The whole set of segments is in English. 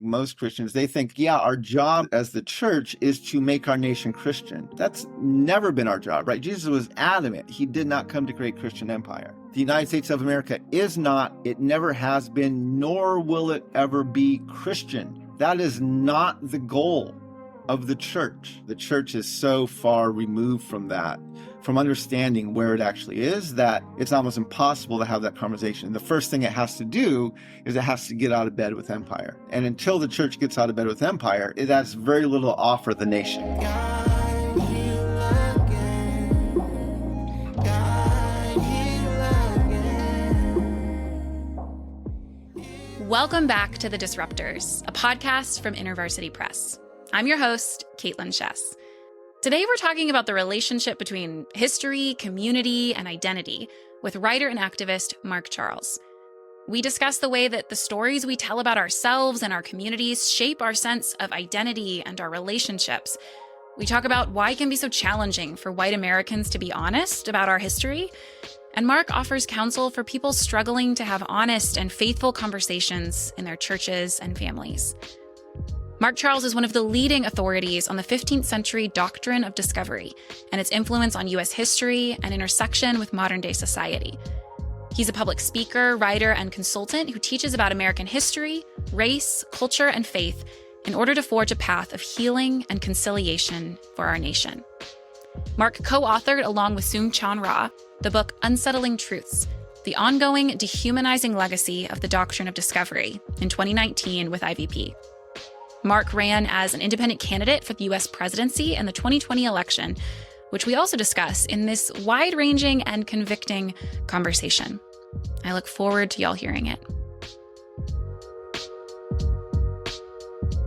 most Christians, they think, yeah, our job as the church is to make our nation Christian. That's never been our job, right? Jesus was adamant. He did not come to create Christian empire. The United States of America is not, it never has been, nor will it ever be Christian. That is not the goal of the church. The church is so far removed from that, from understanding where it actually is, that it's almost impossible to have that conversation. The first thing it has to do is it has to get out of bed with empire. And until the church gets out of bed with empire, it has very little to offer the nation. Welcome back to The Disruptors, a podcast from InterVarsity Press. I'm your host, Kaitlyn Schiess. Today we're talking about the relationship between history, community, and identity with writer and activist Mark Charles. We discuss the way that the stories we tell about ourselves and our communities shape our sense of identity and our relationships. We talk about why it can be so challenging for white Americans to be honest about our history. And Mark offers counsel for people struggling to have honest and faithful conversations in their churches and families. Mark Charles is one of the leading authorities on the 15th century doctrine of discovery and its influence on U.S. history and intersection with modern-day society. He's a public speaker, writer, and consultant who teaches about American history, race, culture, and faith in order to forge a path of healing and conciliation for our nation. Mark co-authored, along with Soong-Chan Rah, the book Unsettling Truths, the ongoing dehumanizing legacy of the doctrine of discovery in 2019 with IVP. Mark ran as an independent candidate for the U.S. presidency in the 2020 election, which we also discuss in this wide-ranging and convicting conversation. I look forward to y'all hearing it.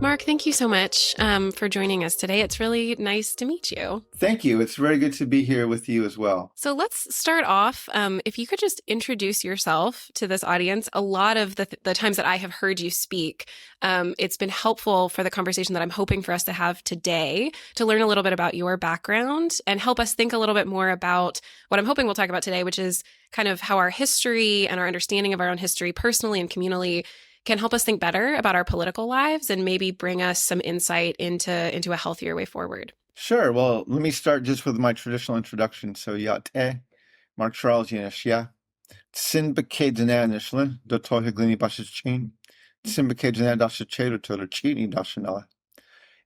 Mark, thank you so much for joining us today. It's really nice to meet you. Thank you. It's very good to be here with you as well. So let's start off. If you could just introduce yourself to this audience. A lot of the times that I have heard you speak, it's been helpful for the conversation that I'm hoping for us to have today to learn a little bit about your background and help us think a little bit more about what I'm hoping we'll talk about today, which is kind of how our history and our understanding of our own history personally and communally can help us think better about our political lives and maybe bring us some insight into a healthier way forward. Sure. Well, let me start just with my traditional introduction. So, Yate, Mark Charles, Yenashia, Sin Bakadana Nishla, Dr. Higlini Bashichin, Sin Bakadana Dashachedo Todochini Dashanella.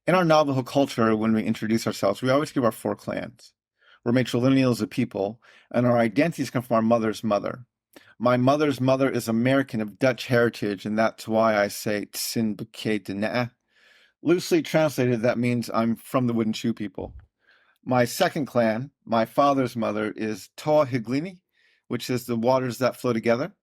In our Navajo culture, when we introduce ourselves, we always give our four clans. We're matrilineals of people, and our identities come from our mother's mother. My mother's mother is American of Dutch heritage, and that's why I say Tsin B'Kei Dene. Loosely translated, that means I'm from the Wooden Shoe people. My second clan, my father's mother, is Toa Higlini, which is the waters that flow together.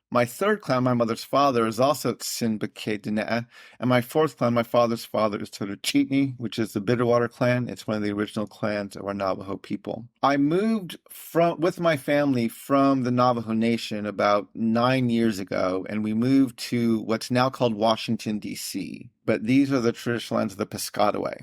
My third clan, my mother's father, is also Tsin B'Kei Dene. And my fourth clan, my father's father, is Totochitni, which is the Bitterwater clan. It's one of the original clans of our Navajo people. I moved with my family from the Navajo Nation about 9 years ago, and we moved to what's now called Washington, D.C. But these are the traditional lands of the Piscataway.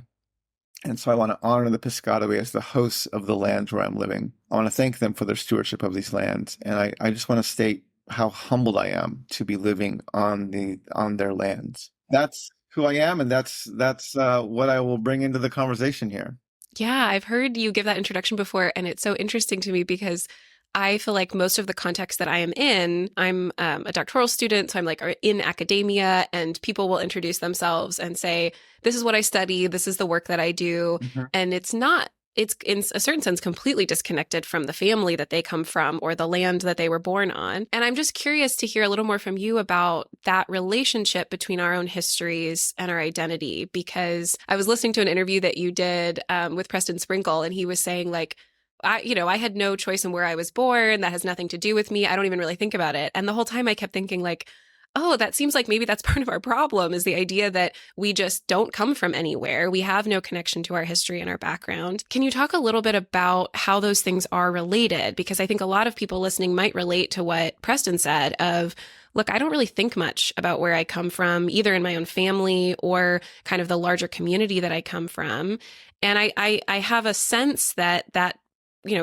And so I want to honor the Piscataway as the hosts of the lands where I'm living. I want to thank them for their stewardship of these lands. And I just want to state how humbled I am to be living on their lands. That's who I am, and that's what I will bring into the conversation here. Yeah, I've heard you give that introduction before, and it's so interesting to me because I feel like most of the context that I am in, I'm a doctoral student, so I'm like in academia, and people will introduce themselves and say, this is what I study, this is the work that I do, and it's in a certain sense completely disconnected from the family that they come from or the land that they were born on. And I'm just curious to hear a little more from you about that relationship between our own histories and our identity, because I was listening to an interview that you did with Preston Sprinkle, and he was saying like, I had no choice in where I was born. That has nothing to do with me. I don't even really think about it. And the whole time I kept thinking like, oh, that seems like maybe that's part of our problem, is the idea that we just don't come from anywhere. We have no connection to our history and our background. Can you talk a little bit about how those things are related? Because I think a lot of people listening might relate to what Preston said of, look, I don't really think much about where I come from, either in my own family or kind of the larger community that I come from. And I have a sense that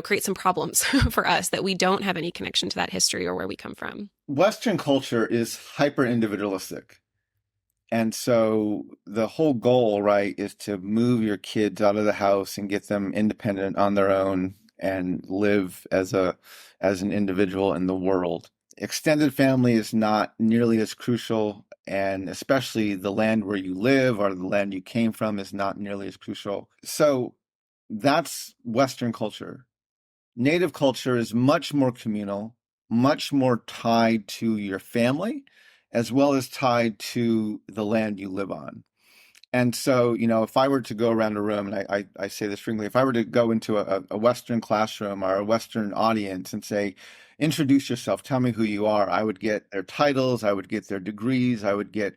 create some problems for us, that we don't have any connection to that history or where we come from. Western culture is hyper individualistic. And so the whole goal, right, is to move your kids out of the house and get them independent on their own and live as an individual in the world. Extended family is not nearly as crucial, and especially the land where you live or the land you came from is not nearly as crucial. So that's Western culture. Native culture is much more communal, much more tied to your family, as well as tied to the land you live on. And so, if I were to go around a room, and I say this frequently, if I were to go into a Western classroom or a Western audience and say, introduce yourself, tell me who you are, I would get their titles, I would get their degrees, I would get,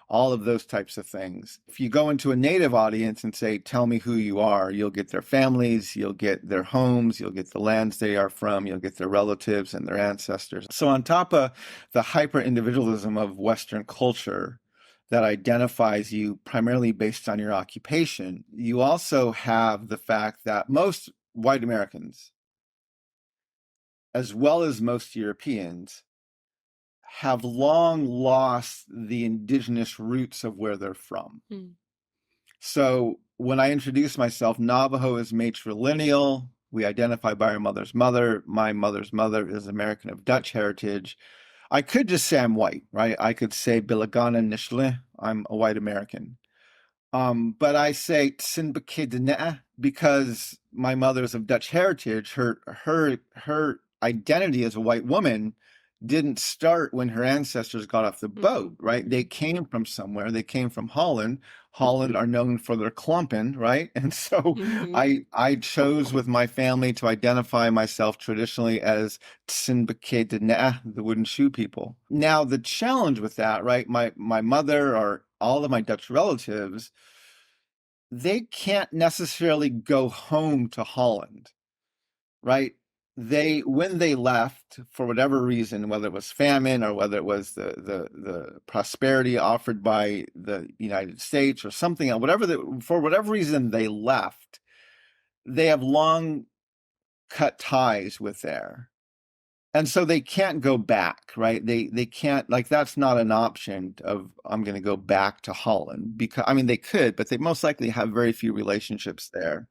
all of those types of things. If you go into a native audience and say, tell me who you are, you'll get their families, you'll get their homes, you'll get the lands they are from, you'll get their relatives and their ancestors. So on top of the hyper individualism of Western culture, that identifies you primarily based on your occupation, you also have the fact that most white Americans, as well as most Europeans, have long lost the indigenous roots of where they're from. So when I introduce myself, Navajo is matrilineal. We identify by our mother's mother. My mother's mother is American of Dutch heritage. I could just say I'm white, right? I could say Bilagana Nishle, I'm a white American. But I say Tsinbeke because my mother's of Dutch heritage. Her identity as a white woman didn't start when her ancestors got off the boat, right? They came from somewhere. They came from Holland. Holland are known for their klumpen, right? And so I chose with my family to identify myself traditionally as Tsinbeke the wooden shoe people. Now, the challenge with that, right? My mother or all of my Dutch relatives, they can't necessarily go home to Holland, right? When they left for whatever reason, whether it was famine or whether it was the prosperity offered by the United States or something else, for whatever reason they left, they have long cut ties with there. And so they can't go back, right? They can't, like, that's not an option of, I'm going to go back to Holland, because, I mean, they could, but they most likely have very few relationships there.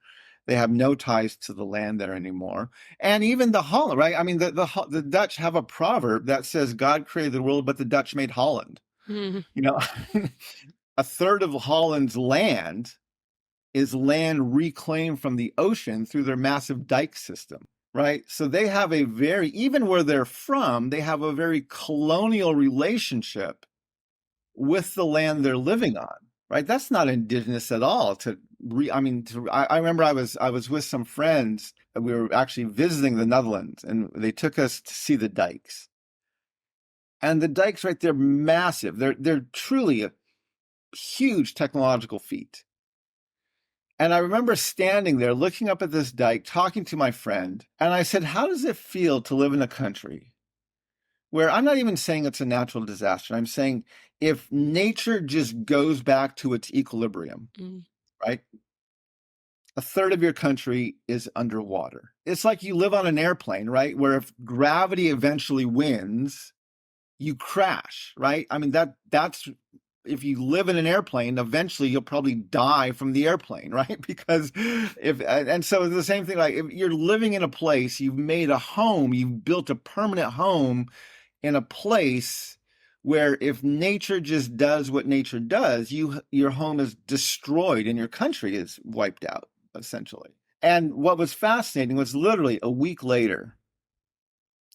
They have no ties to the land there anymore. And even the Holland, right? I mean, the Dutch have a proverb that says, God created the world, but the Dutch made Holland. A third of Holland's land is land reclaimed from the ocean through their massive dike system. Right. So they have even where they're from, they have a very colonial relationship with the land they're living on. Right. That's not indigenous at all. I remember I was with some friends. We were actually visiting the Netherlands, and they took us to see the dikes. And the dikes, right, they're massive. They're truly a huge technological feat. And I remember standing there looking up at this dike, talking to my friend, and I said, how does it feel to live in a country where, I'm not even saying it's a natural disaster, I'm saying if nature just goes back to its equilibrium, right? A third of your country is underwater. It's like you live on an airplane, right? Where if gravity eventually wins, you crash, right? I mean, that's if you live in an airplane, eventually you'll probably die from the airplane, right? Because and so the same thing, like if you're living in a place, you've made a home, you've built a permanent home in a place where if nature just does what nature does, your home is destroyed and your country is wiped out, essentially. And what was fascinating was literally a week later,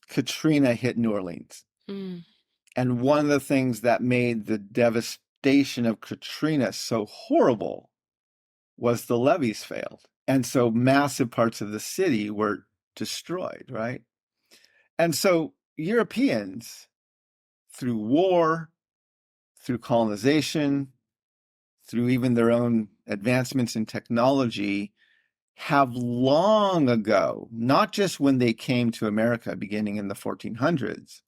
Katrina hit New Orleans. And one of the things that made the devastation of Katrina so horrible was the levees failed. And so massive parts of the city were destroyed, right? And so Europeans, through war, through colonization, through even their own advancements in technology, have long ago, not just when they came to America beginning in the 1400s,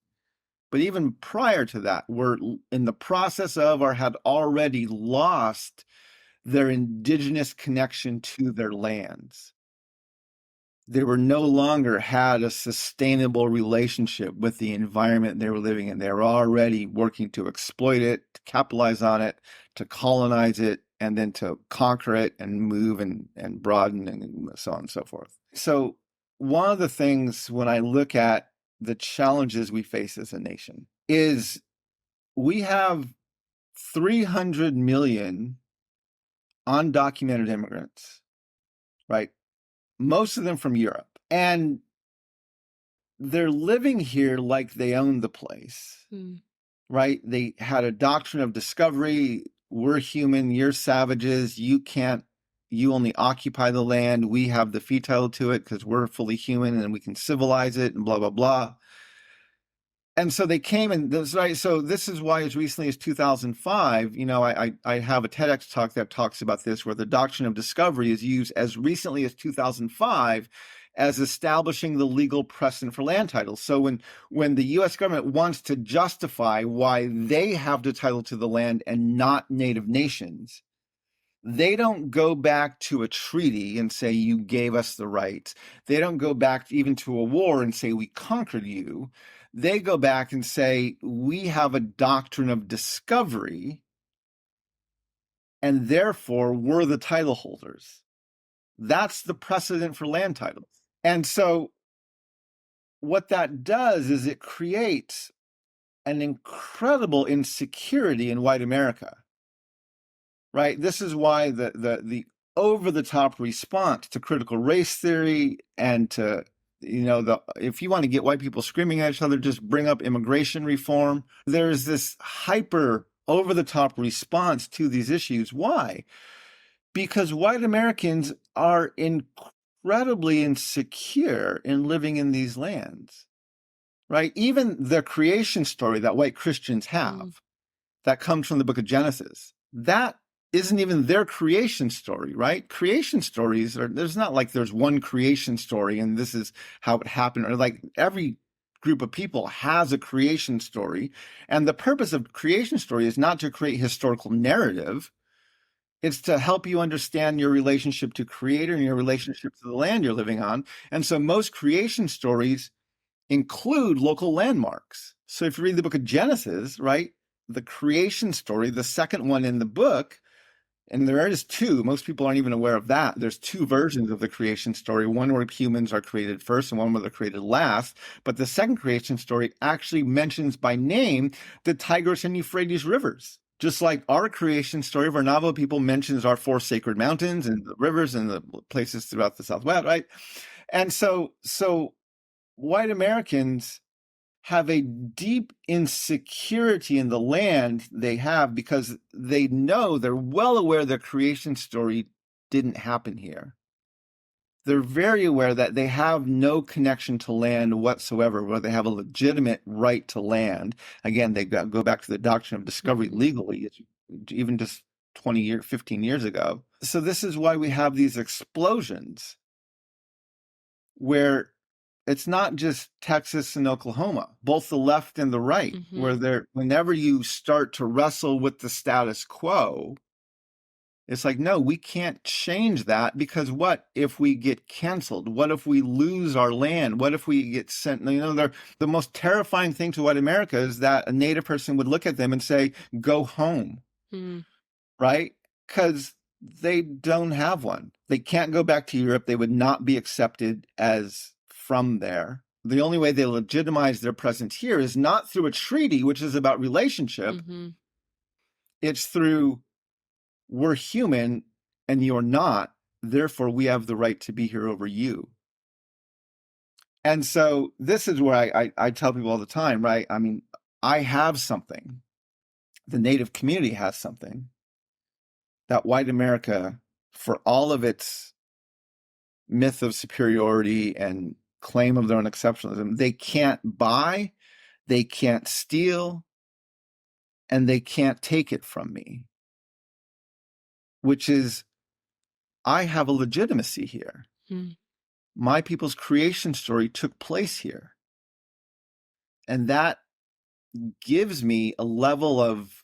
but even prior to that, were in the process of or had already lost their indigenous connection to their lands. they were no longer had a sustainable relationship with the environment they were living in. They were already working to exploit it, to capitalize on it, to colonize it, and then to conquer it and move and broaden and so on and so forth. So one of the things when I look at the challenges we face as a nation is we have 300 million undocumented immigrants, right? Most of them from Europe. And they're living here like they own the place, right? They had a doctrine of discovery. We're human, you're savages. You only occupy the land. We have the fee title to it because we're fully human and we can civilize it and blah, blah, blah. And so they came and right. So this is why as recently as 2005, I have a TEDx talk that talks about this, where the doctrine of discovery is used as recently as 2005 as establishing the legal precedent for land titles. So when the U.S. government wants to justify why they have the title to the land and not native nations, they don't go back to a treaty and say, you gave us the rights. They don't go back even to a war and say, we conquered you. They go back and say, we have a doctrine of discovery, and therefore we're the title holders. That's the precedent for land titles. And so what that does is it creates an incredible insecurity in white America. Right? This is why the over-the-top response to critical race theory and to, if you want to get white people screaming at each other, just bring up immigration reform. There's this hyper over-the-top response to these issues. Why? Because white Americans are incredibly insecure in living in these lands, right? Even the creation story that white Christians have that comes from the book of Genesis, that isn't even their creation story, right? Creation stories there's not like there's one creation story and this is how it happened, or like every group of people has a creation story. And the purpose of creation story is not to create historical narrative. It's to help you understand your relationship to creator and your relationship to the land you're living on. And so most creation stories include local landmarks. So if you read the book of Genesis, right, the creation story, the second one in the book, and there is two. Most people aren't even aware of that. There's two versions of the creation story, one where humans are created first and one where they're created last. But the second creation story actually mentions by name the Tigris and Euphrates rivers. Just like our creation story of our Navajo people mentions our four sacred mountains and the rivers and the places throughout the Southwest, right? And so white Americans have a deep insecurity in the land they have because they're well aware their creation story didn't happen here. They're very aware that they have no connection to land whatsoever, where they have a legitimate right to land. Again, they go back to the doctrine of discovery legally, even just 15 years ago. So this is why we have these explosions where it's not just Texas and Oklahoma, both the left and the right, where whenever you start to wrestle with the status quo, it's like, no, we can't change that, because what if we get canceled? What if we lose our land? What if we get sent? The most terrifying thing to white America is that a Native person would look at them and say, go home, right? Because they don't have one. They can't go back to Europe. They would not be accepted as from there. The only way they legitimize their presence here is not through a treaty, which is about relationship. It's through, we're human and you're not, therefore we have the right to be here over you. And so this is where I tell people all the time, right? I mean, I have something. The Native community has something that white America, for all of its myth of superiority and claim of their own exceptionalism, they can't buy, they can't steal, and they can't take it from me. Which is, I have a legitimacy here. My people's creation story took place here. And that gives me a level of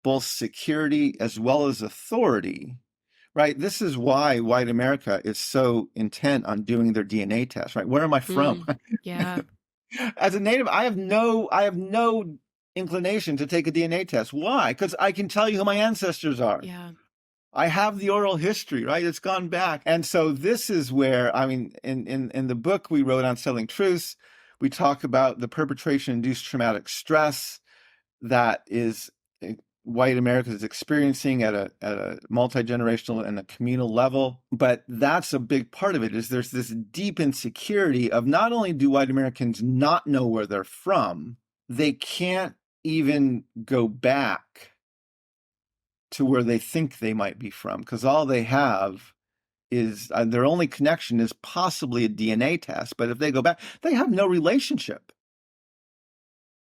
both security as well as authority, right? This is why white America is so intent on doing their DNA test, right? Where am I from? Yeah. As a native, I have no inclination to take a DNA test. Why? Because I can tell you who my ancestors are. Yeah. I have the oral history, right? It's gone back. And so this is where, I mean, in the book we wrote on Selling Truths, we talk about the perpetration-induced traumatic stress that is white America is experiencing at a multi-generational and a communal level. But that's a big part of it, is there's this deep insecurity of not only do white Americans not know where they're from, they can't even go back to where they think they might be from, because all they have is their only connection is possibly a DNA test. But if they go back, they have no relationship.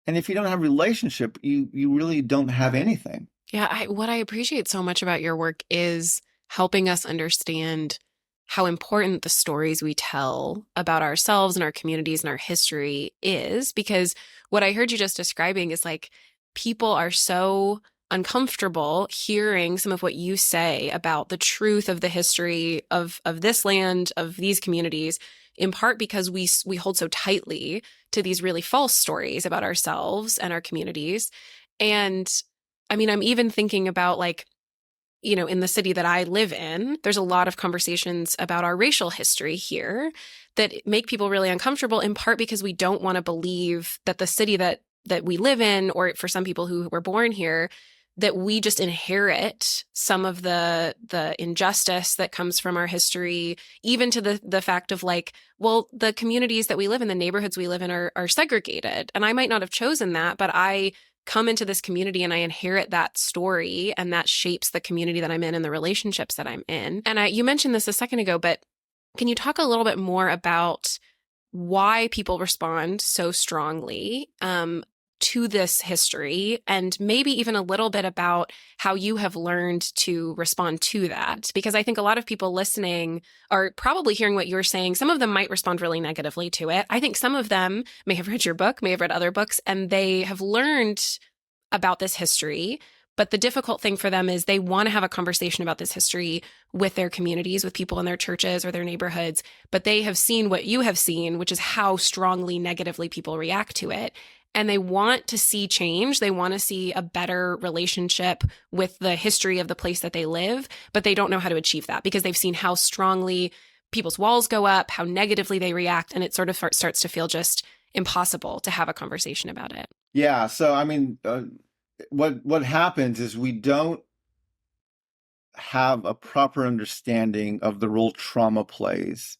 And if you don't have a relationship, you really don't have anything. Yeah, what I appreciate so much about your work is helping us understand how important the stories we tell about ourselves and our communities and our history is. Because what I heard you just describing is like people are so uncomfortable hearing some of what you say about the truth of the history of this land, of these communities, in part because we hold so tightly to these really false stories about ourselves and our communities. And I mean, I'm even thinking about like, you know, in the city that I live in, there's a lot of conversations about our racial history here that make people really uncomfortable, in part because we don't want to believe that the city that we live in, or for some people who were born here, that we just inherit some of the injustice that comes from our history, even to the fact of like, well, the communities that we live in, the neighborhoods we live in are segregated. And I might not have chosen that, but I come into this community and I inherit that story, and that shapes the community that I'm in and the relationships that I'm in. And you mentioned this a second ago, but can you talk a little bit more about why people respond so strongly to this history, and maybe even a little bit about how you have learned to respond to that? Because I think a lot of people listening are probably hearing what you're saying. Some of them might respond really negatively to it. I think some of them may have read your book, may have read other books, and they have learned about this history. But the difficult thing for them is they want to have a conversation about this history with their communities, with people in their churches or their neighborhoods, but they have seen what you have seen, which is how strongly negatively people react to it. And they want to see change. They want to see a better relationship with the history of the place that they live, but they don't know how to achieve that because they've seen how strongly people's walls go up, how negatively they react, and it sort of starts to feel just impossible to have a conversation about it. Yeah. So, I mean, what happens is we don't have a proper understanding of the role trauma plays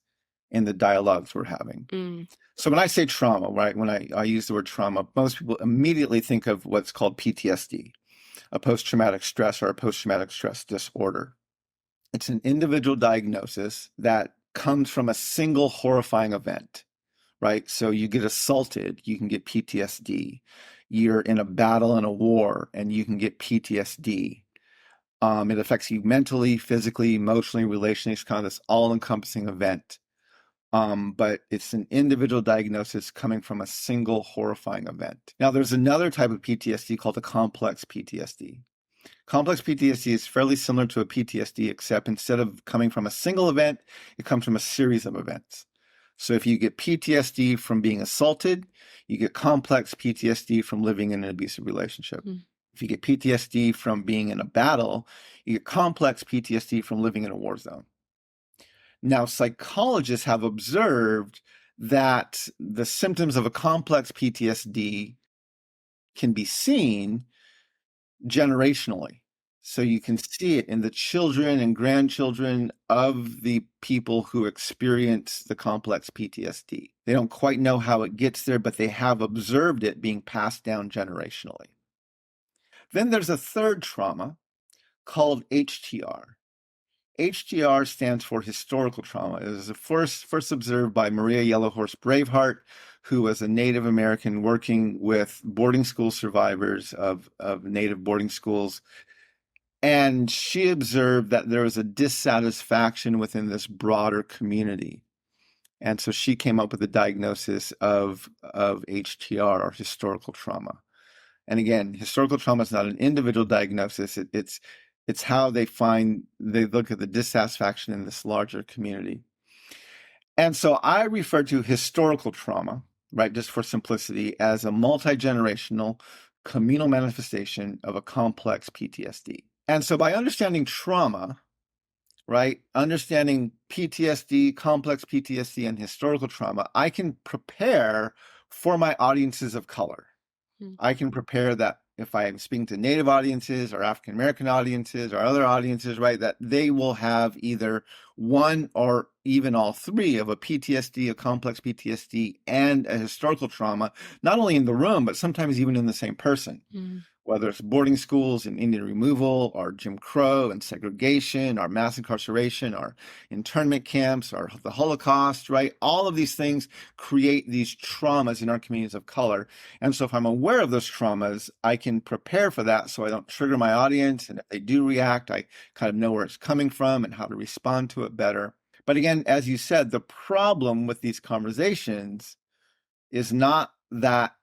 in the dialogues we're having. So when I say trauma, right, when I use the word trauma, most people immediately think of what's called PTSD, a post-traumatic stress or a post-traumatic stress disorder. It's an individual diagnosis that comes from a single horrifying event, right? So you get assaulted, you can get PTSD. You're in a battle and a war, and you can get PTSD. It affects you mentally, physically, emotionally, relationally. It's kind of this all-encompassing event. But it's an individual diagnosis coming from a single horrifying event. Now, there's another type of PTSD called a complex PTSD. Complex PTSD is fairly similar to a PTSD, except instead of coming from a single event, it comes from a series of events. So if you get PTSD from being assaulted, you get complex PTSD from living in an abusive relationship. If you get PTSD from being in a battle, you get complex PTSD from living in a war zone. Now, psychologists have observed that the symptoms of a complex PTSD can be seen generationally. So you can see it in the children and grandchildren of the people who experience the complex PTSD. They don't quite know how it gets there, but they have observed it being passed down generationally. Then there's a third trauma called HTR. HTR stands for historical trauma. It was first observed by Maria Yellowhorse Braveheart, who was a Native American working with boarding school survivors of Native boarding schools. And she observed that there was a dissatisfaction within this broader community. And so she came up with the diagnosis of HTR, or historical trauma. And again, historical trauma is not an individual diagnosis. It's how they look at the dissatisfaction in this larger community. And so I refer to historical trauma, right, just for simplicity, as a multi-generational communal manifestation of a complex PTSD. And so by understanding trauma, right, understanding PTSD, complex PTSD, and historical trauma, I can prepare for my audiences of color. I can prepare that if I am speaking to Native audiences or African American audiences or other audiences, right, that they will have either one or even all three of a PTSD, a complex PTSD, and a historical trauma, not only in the room, but sometimes even in the same person. Whether it's boarding schools and Indian removal, or Jim Crow and segregation, or mass incarceration, or internment camps, or the Holocaust, right? All of these things create these traumas in our communities of color. And so if I'm aware of those traumas, I can prepare for that so I don't trigger my audience. And if they do react, I kind of know where it's coming from and how to respond to it better. But again, as you said, the problem with these conversations is not that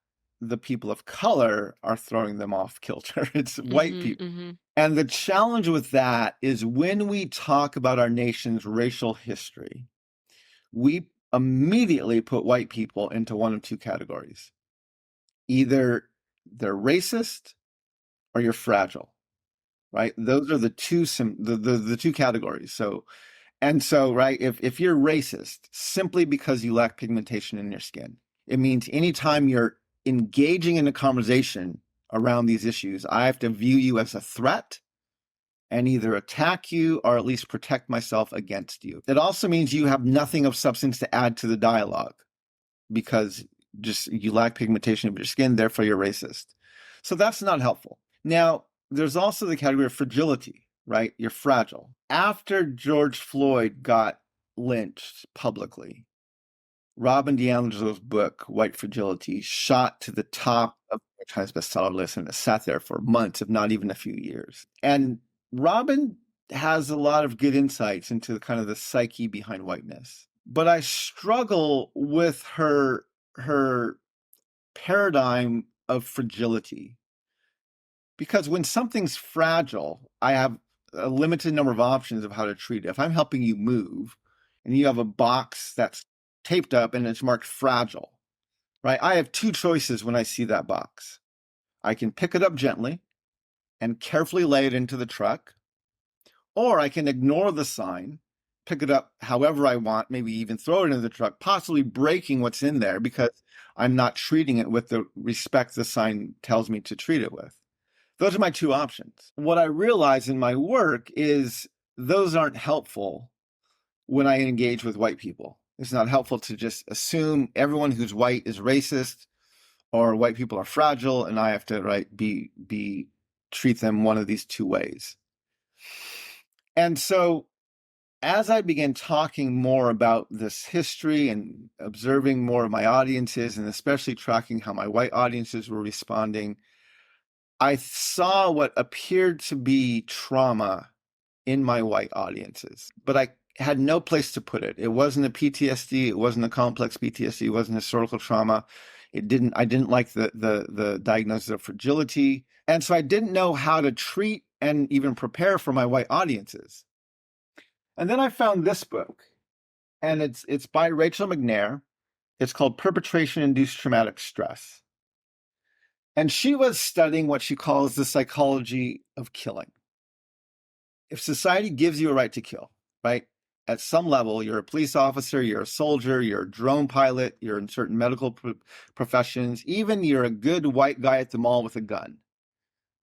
the people of color are throwing them off kilter. It's white people. And the challenge with that is when we talk about our nation's racial history, we immediately put white people into one of two categories. Either they're racist or you're fragile, right? Those are the two categories. So, right, if you're racist simply because you lack pigmentation in your skin, it means anytime you're engaging in a conversation around these issues, I have to view you as a threat and either attack you or at least protect myself against you. It also means you have nothing of substance to add to the dialogue because just you lack pigmentation of your skin, therefore you're racist. So that's not helpful. Now, there's also the category of fragility, right? You're fragile. After George Floyd got lynched publicly, Robin DiAngelo's book, White Fragility, shot to the top of the Times bestseller list and it sat there for months, if not even a few years. And Robin has a lot of good insights into kind of the psyche behind whiteness. But I struggle with her paradigm of fragility. Because when something's fragile, I have a limited number of options of how to treat it. If I'm helping you move and you have a box that's taped up and it's marked fragile, right? I have two choices when I see that box. I can pick it up gently and carefully lay it into the truck, or I can ignore the sign, pick it up however I want, maybe even throw it into the truck, possibly breaking what's in there because I'm not treating it with the respect the sign tells me to treat it with. Those are my two options. What I realize in my work is those aren't helpful when I engage with white people. It's not helpful to just assume everyone who's white is racist or white people are fragile and I have to, right, treat them one of these two ways. And so as I began talking more about this history and observing more of my audiences and especially tracking how my white audiences were responding, I saw what appeared to be trauma in my white audiences, but I had no place to put it. It wasn't a PTSD. It wasn't a complex PTSD. It wasn't historical trauma. I didn't like the diagnosis of fragility. And so I didn't know how to treat and even prepare for my white audiences. And then I found this book, and it's by Rachel McNair. It's called Perpetration-Induced Traumatic Stress. And she was studying what she calls the psychology of killing. If society gives you a right to kill, right? At some level, you're a police officer, you're a soldier, you're a drone pilot, you're in certain medical professions, even you're a good white guy at the mall with a gun,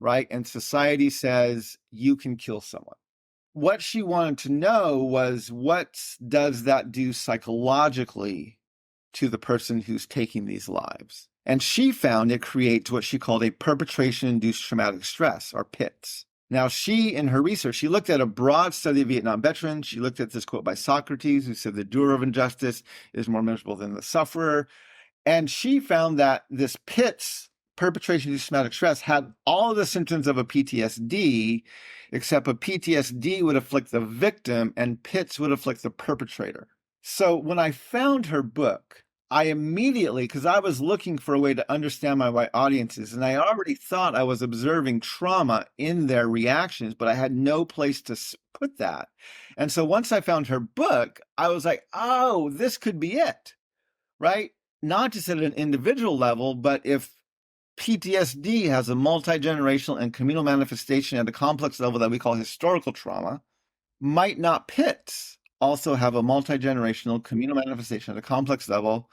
right? And society says you can kill someone. What she wanted to know was, what does that do psychologically to the person who's taking these lives? And she found it creates what she called a perpetration-induced traumatic stress, or PITS. Now, in her research, she looked at a broad study of Vietnam veterans. She looked at this quote by Socrates, who said the doer of injustice is more miserable than the sufferer. And she found that this PITS, perpetration-induced traumatic stress, had all of the symptoms of a PTSD, except a PTSD would afflict the victim and PITS would afflict the perpetrator. So when I found her book, I immediately, because I was looking for a way to understand my white audiences, and I already thought I was observing trauma in their reactions, but I had no place to put that. And so once I found her book, I was like, oh, this could be it, right? Not just at an individual level, but if PTSD has a multi-generational and communal manifestation at a complex level that we call historical trauma, might not pits also have a multi-generational communal manifestation at a complex level,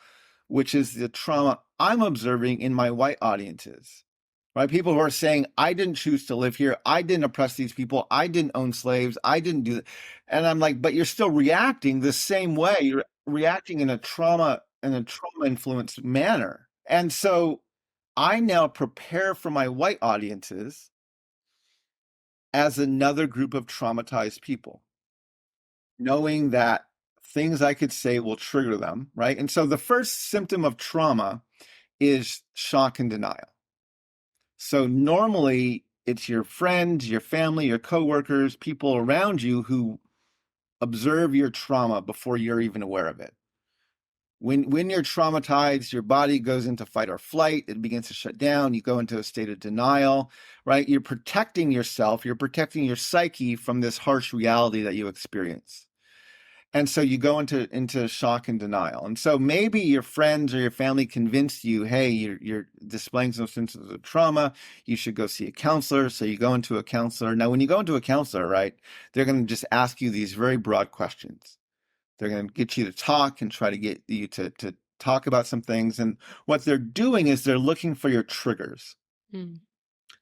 which is the trauma I'm observing in my white audiences, right? People who are saying, I didn't choose to live here. I didn't oppress these people. I didn't own slaves. I didn't do that. And I'm like, but you're still reacting the same way. You're reacting in a trauma influenced manner. And so I now prepare for my white audiences as another group of traumatized people, knowing that things I could say will trigger them, right? And so the first symptom of trauma is shock and denial. So normally it's your friends, your family, your coworkers, people around you who observe your trauma before you're even aware of it. When you're traumatized, your body goes into fight or flight. It begins to shut down. You go into a state of denial, right? You're protecting yourself. You're protecting your psyche from this harsh reality that you experience. And so you go into shock and denial. And so maybe your friends or your family convinced you, hey, you're displaying some symptoms of trauma. You should go see a counselor. So you go into a counselor. Now, when you go into a counselor, right, they're going to just ask you these very broad questions. They're going to get you to talk and try to get you to talk about some things. And what they're doing is they're looking for your triggers. Mm.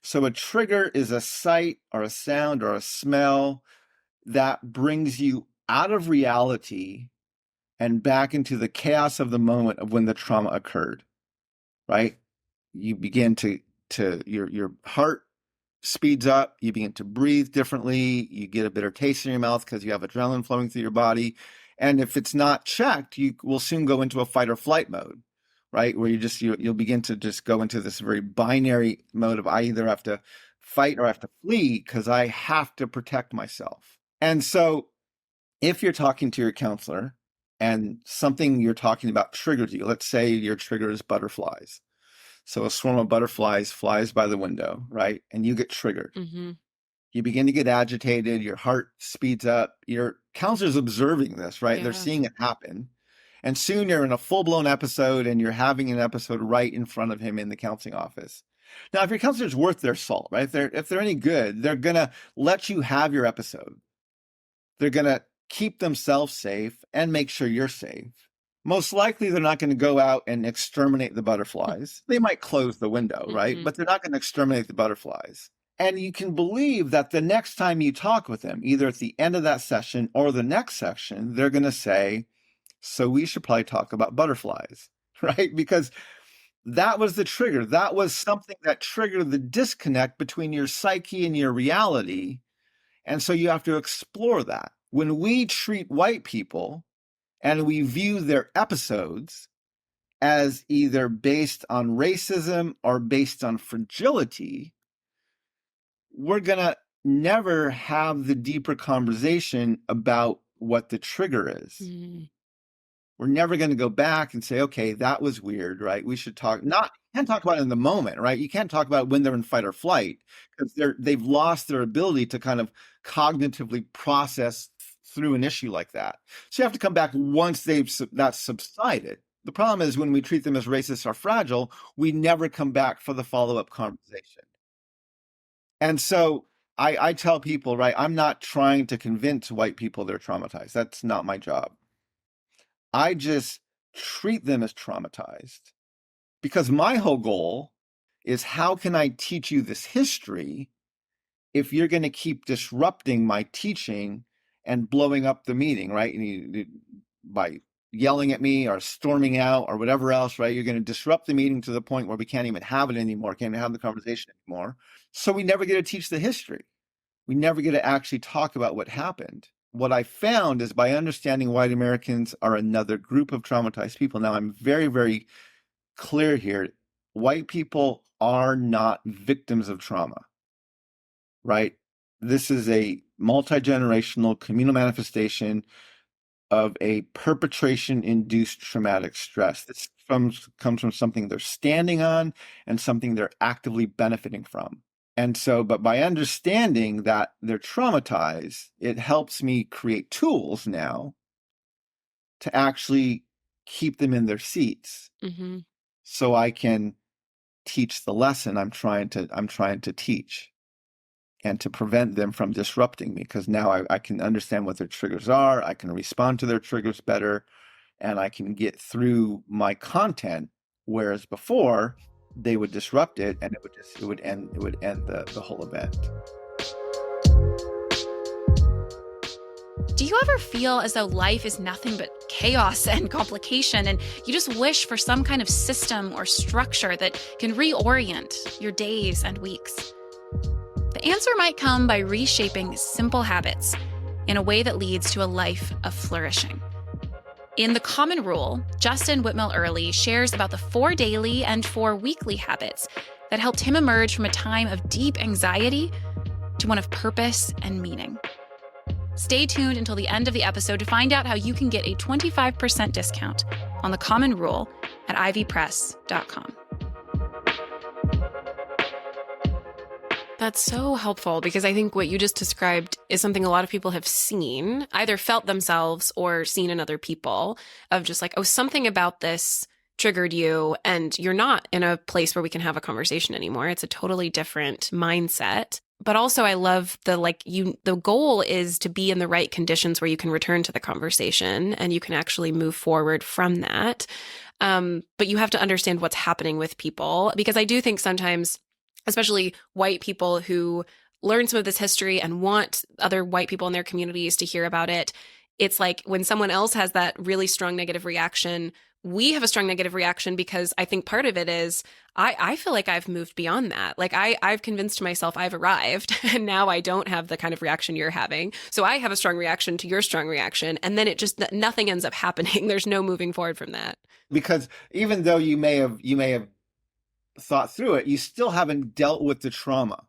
So a trigger is a sight or a sound or a smell that brings you out of reality and back into the chaos of the moment of when the trauma occurred, right? You begin to your heart speeds up, you begin to breathe differently, you get a bitter taste in your mouth because you have adrenaline flowing through your body. And if it's not checked, you will soon go into a fight or flight mode, right? Where you'll begin to just go into this very binary mode of I either have to fight or I have to flee because I have to protect myself. And so if you're talking to your counselor and something you're talking about triggers you, let's say your trigger is butterflies. So a swarm of butterflies flies by the window, right? And you get triggered. Mm-hmm. You begin to get agitated. Your heart speeds up. Your counselor's observing this, right? Yeah. They're seeing it happen. And soon you're in a full-blown episode and you're having an episode right in front of him in the counseling office. Now, if your counselor's worth their salt, right? If they're any good, they're going to let you have your episode. They're going to keep themselves safe and make sure you're safe. Most likely, they're not going to go out and exterminate the butterflies. They might close the window, right? Mm-hmm. But they're not going to exterminate the butterflies. And you can believe that the next time you talk with them, either at the end of that session or the next session, they're going to say, so we should probably talk about butterflies, right? Because that was the trigger. That was something that triggered the disconnect between your psyche and your reality. And so you have to explore that. When we treat white people and we view their episodes as either based on racism or based on fragility, we're going to never have the deeper conversation about what the trigger is. Mm. We're never going to go back and say, okay, that was weird, right? We should talk, you can't talk about it in the moment, right? You can't talk about it when they're in fight or flight because they've lost their ability to kind of cognitively process through an issue like that. So you have to come back once that's subsided. The problem is when we treat them as racist or fragile, we never come back for the follow-up conversation. And so I tell people, right, I'm not trying to convince white people they're traumatized. That's not my job. I just treat them as traumatized because my whole goal is how can I teach you this history if you're going to keep disrupting my teaching and blowing up the meeting, right? By yelling at me or storming out or whatever else, right? You're going to disrupt the meeting to the point where we can't even have it anymore, can't even have the conversation anymore. So we never get to teach the history. We never get to actually talk about what happened. What I found is by understanding white Americans are another group of traumatized people. Now, I'm very, very clear here. White people are not victims of trauma, right? This is a multi-generational communal manifestation of a perpetration-induced traumatic stress. This comes from something they're standing on and something they're actively benefiting from. And so, but by understanding that they're traumatized, it helps me create tools now to actually keep them in their seats, so I can teach the lesson I'm trying to teach, and to prevent them from disrupting me, because now I can understand what their triggers are. I can respond to their triggers better, and I can get through my content. Whereas before, they would disrupt it, and it would end the whole event. Do you ever feel as though life is nothing but chaos and complication, and you just wish for some kind of system or structure that can reorient your days and weeks? The answer might come by reshaping simple habits in a way that leads to a life of flourishing. In The Common Rule, Justin Whitmell Early shares about the 4 daily and 4 weekly habits that helped him emerge from a time of deep anxiety to one of purpose and meaning. Stay tuned until the end of the episode to find out how you can get a 25% discount on The Common Rule at ivypress.com. That's so helpful, because I think what you just described is something a lot of people have seen, either felt themselves or seen in other people, of just like, oh, something about this triggered you and you're not in a place where we can have a conversation anymore. It's a totally different mindset. But also I love the goal is to be in the right conditions where you can return to the conversation and you can actually move forward from that. But you have to understand what's happening with people, because I do think sometimes, especially white people who learn some of this history and want other white people in their communities to hear about it, it's like when someone else has that really strong negative reaction, we have a strong negative reaction, because I think part of it is I feel like I've moved beyond that. Like I've convinced myself I've arrived, and now I don't have the kind of reaction you're having. So I have a strong reaction to your strong reaction, and then it just, nothing ends up happening. There's no moving forward from that. Because even though you may have thought through it, you still haven't dealt with the trauma,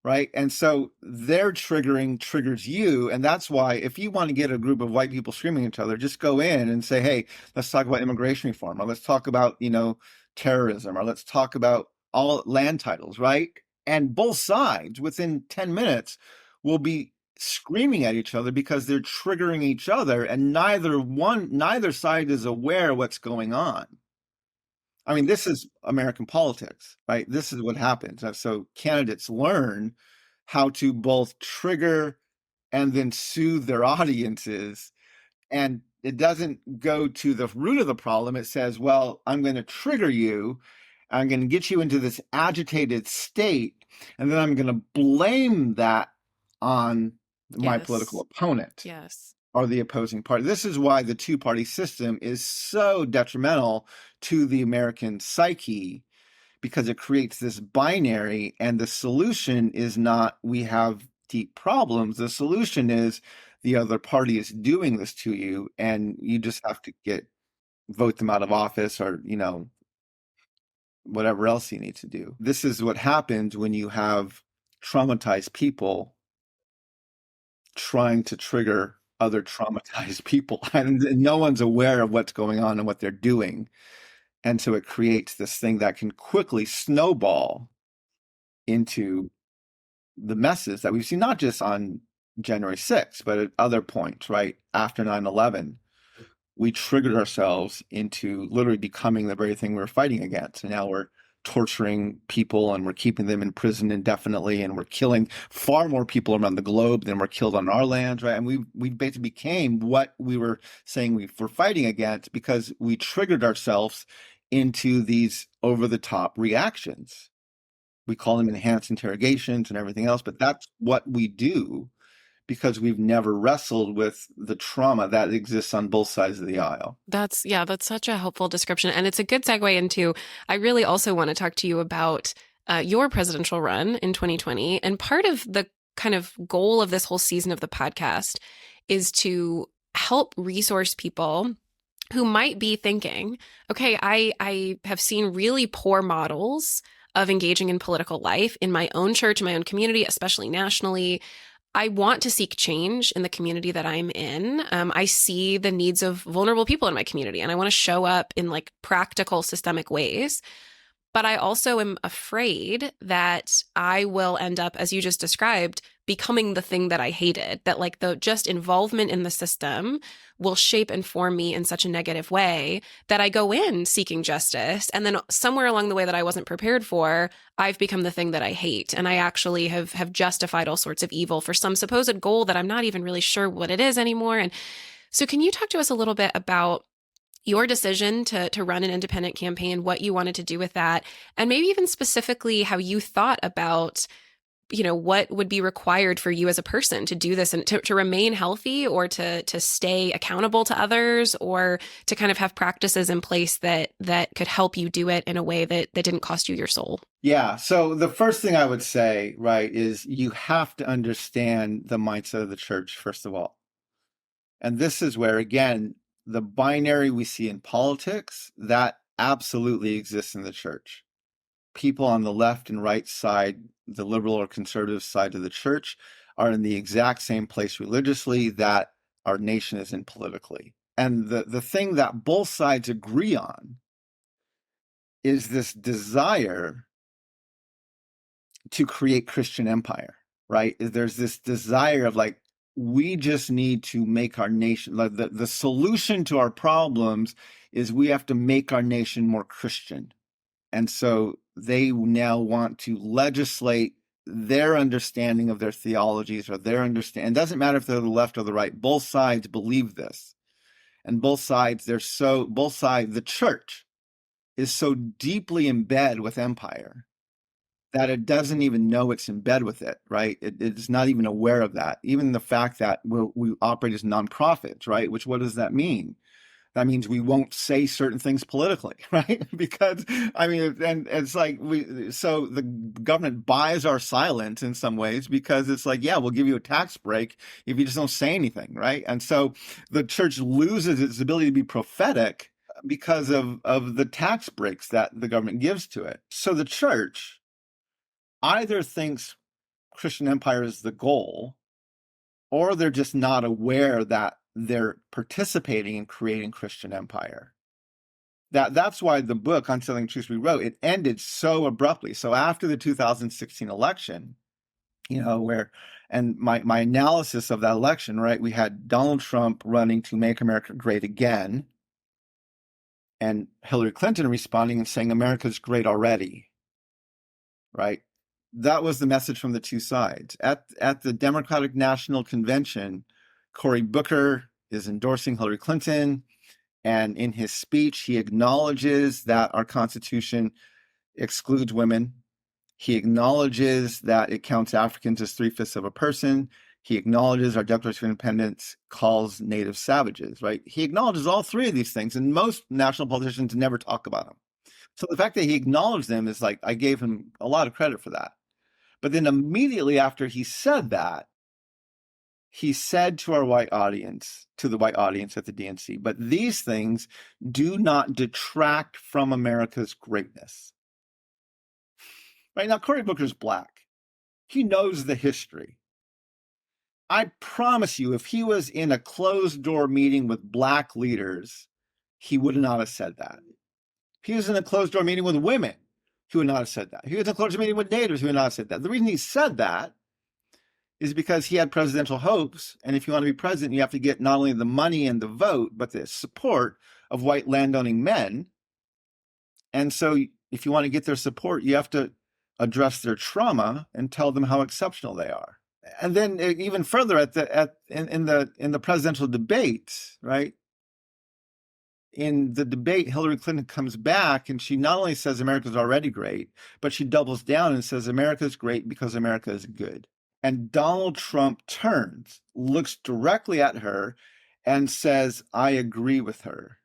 right? And so their triggers you, and that's why if you want to get a group of white people screaming at each other, just go in and say, hey, let's talk about immigration reform, or let's talk about terrorism, or let's talk about all land titles, right? And both sides within 10 minutes will be screaming at each other because they're triggering each other, and neither side is aware what's going on. I mean, this is American politics, right? This is what happens. So candidates learn how to both trigger and then soothe their audiences. And it doesn't go to the root of the problem. It says, well, I'm going to trigger you. I'm going to get you into this agitated state. And then I'm going to blame that on my political opponent. Yes. Or the opposing party. This is why the two-party system is so detrimental to the American psyche, because it creates this binary, and the solution is not we have deep problems. The solution is the other party is doing this to you, and you just have to vote them out of office, or whatever else you need to do. This is what happens when you have traumatized people trying to trigger other traumatized people, and no one's aware of what's going on and what they're doing. And so it creates this thing that can quickly snowball into the messes that we've seen, not just on January 6th, but at other points, right? After 9/11, we triggered ourselves into literally becoming the very thing we were fighting against. And now we're torturing people, and we're keeping them in prison indefinitely, and we're killing far more people around the globe than were killed on our lands, right? And we basically became what we were saying we were fighting against, because we triggered ourselves into these over-the-top reactions. We call them enhanced interrogations and everything else, but that's what we do because we've never wrestled with the trauma that exists on both sides of the aisle. That's such a helpful description. And it's a good segue into, I really also want to talk to you about your presidential run in 2020. And part of the kind of goal of this whole season of the podcast is to help resource people who might be thinking, okay, I have seen really poor models of engaging in political life in my own church, in my own community, especially nationally. I want to seek change in the community that I'm in. I see the needs of vulnerable people in my community, and I want to show up in like practical, systemic ways. But I also am afraid that I will end up, as you just described, becoming the thing that I hated, that like the just involvement in the system will shape and form me in such a negative way that I go in seeking justice. And then somewhere along the way that I wasn't prepared for, I've become the thing that I hate. And I actually have justified all sorts of evil for some supposed goal that I'm not even really sure what it is anymore. And so can you talk to us a little bit about your decision to run an independent campaign, what you wanted to do with that, and maybe even specifically how you thought about, what would be required for you as a person to do this and to remain healthy, or to stay accountable to others, or to kind of have practices in place that could help you do it in a way that didn't cost you your soul? Yeah. So the first thing I would say, right, is you have to understand the mindset of the church, first of all. And this is where, again, the binary we see in politics, that absolutely exists in the church. People on the left and right side, the liberal or conservative side of the church, are in the exact same place religiously that our nation is in politically. And the thing that both sides agree on is this desire to create Christian empire, right? There's this desire of like, we just need to make our nation, like the solution to our problems is we have to make our nation more Christian. And so they now want to legislate their understanding of their theologies or their understanding. It doesn't matter if they're the left or the right. Both sides believe this. And both sides, the church is so deeply in bed with empire that it doesn't even know it's in bed with it, right? It's not even aware of that. Even the fact that we operate as nonprofits, right? Which, what does that mean? That means we won't say certain things politically, right? Because, I mean, and it's like so the government buys our silence in some ways because it's like, yeah, we'll give you a tax break if you just don't say anything, right? And so the church loses its ability to be prophetic because of the tax breaks that the government gives to it. So the church either thinks Christian empire is the goal, or they're just not aware that they're participating in creating Christian empire. That's why the book Unsettling Truth we wrote, it ended so abruptly. So after the 2016 election, and my analysis of that election, right, we had Donald Trump running to make America great again, and Hillary Clinton responding and saying America's great already, right? That was the message from the two sides. At the Democratic National Convention, Cory Booker is endorsing Hillary Clinton, and in his speech, he acknowledges that our Constitution excludes women. He acknowledges that it counts Africans as 3/5 of a person. He acknowledges our Declaration of Independence calls natives savages, right? He acknowledges all three of these things, and most national politicians never talk about them. So the fact that he acknowledged them is like, I gave him a lot of credit for that. But then immediately after he said that, he said to the white audience at the DNC, but these things do not detract from America's greatness. Right now, Cory Booker's Black. He knows the history. I promise you, if he was in a closed door meeting with Black leaders, he would not have said that. If he was in a closed door meeting with women, he would not have said that. He was in a closed meeting with natives, he would not have said that. The reason he said that is because he had presidential hopes. And if you want to be president, you have to get not only the money and the vote, but the support of white landowning men. And so if you want to get their support, you have to address their trauma and tell them how exceptional they are. And then even further in the presidential debate, right? In the debate, Hillary Clinton comes back and she not only says America's already great, but she doubles down and says America's great because America is good. And Donald Trump turns, looks directly at her and says, I agree with her.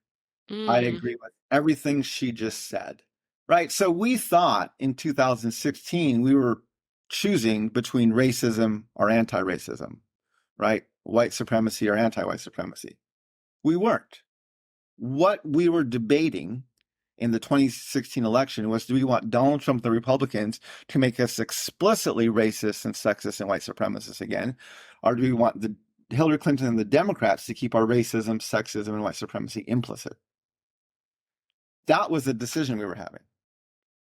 I agree with everything she just said. Right? So we thought in 2016, we were choosing between racism or anti-racism, right? White supremacy or anti-white supremacy. We weren't. What we were debating in the 2016 election was, do we want Donald Trump, the Republicans, to make us explicitly racist and sexist and white supremacists again? Or do we want the Hillary Clinton and the Democrats to keep our racism, sexism, and white supremacy implicit? That was the decision we were having.